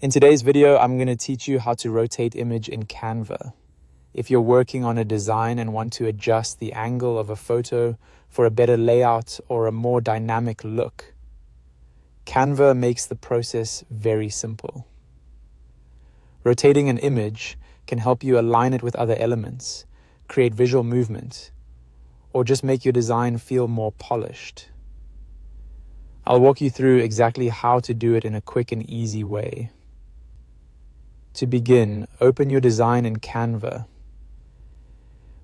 In today's video, I'm going to teach you how to rotate image in Canva. If you're working on a design and want to adjust the angle of a photo for a better layout or a more dynamic look, Canva makes the process very simple. Rotating an image can help you align it with other elements, create visual movement, or just make your design feel more polished. I'll walk you through exactly how to do it in a quick and easy way. To begin, open your design in Canva.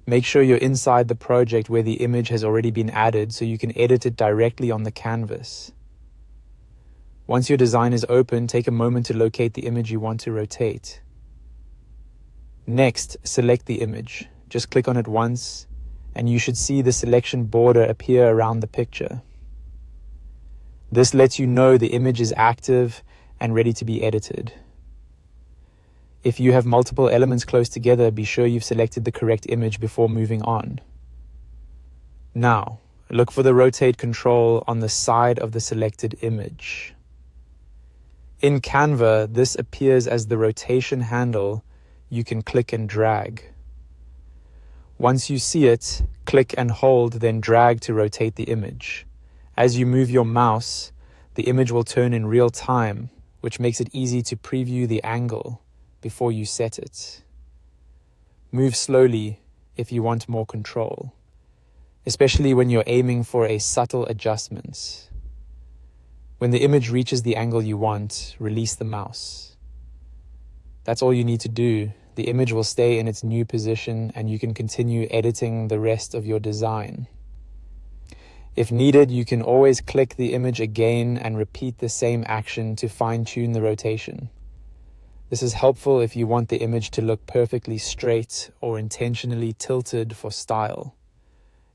Make sure you're inside the project where the image has already been added so you can edit it directly on the canvas. Once your design is open, take a moment to locate the image you want to rotate. Next, select the image. Just click on it once, and you should see the selection border appear around the picture. This lets you know the image is active and ready to be edited. If you have multiple elements close together, be sure you've selected the correct image before moving on. Now, look for the rotate control on the side of the selected image. In Canva, this appears as the rotation handle you can click and drag. Once you see it, click and hold, then drag to rotate the image. As you move your mouse, the image will turn in real time, which makes it easy to preview the angle before you set it. Move slowly if you want more control, especially when you're aiming for a subtle adjustment. When the image reaches the angle you want, release the mouse. That's all you need to do. The image will stay in its new position and you can continue editing the rest of your design. If needed, you can always click the image again and repeat the same action to fine-tune the rotation. This is helpful if you want the image to look perfectly straight or intentionally tilted for style.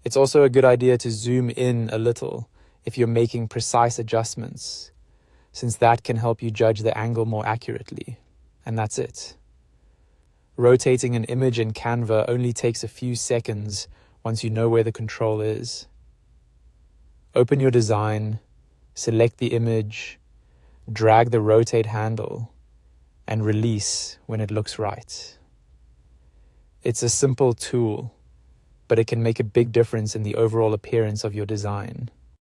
It's also a good idea to zoom in a little if you're making precise adjustments, since that can help you judge the angle more accurately. And that's it. Rotating an image in Canva only takes a few seconds once you know where the control is. Open your design, select the image, drag the rotate handle, and release when it looks right. It's a simple tool, but it can make a big difference in the overall appearance of your design.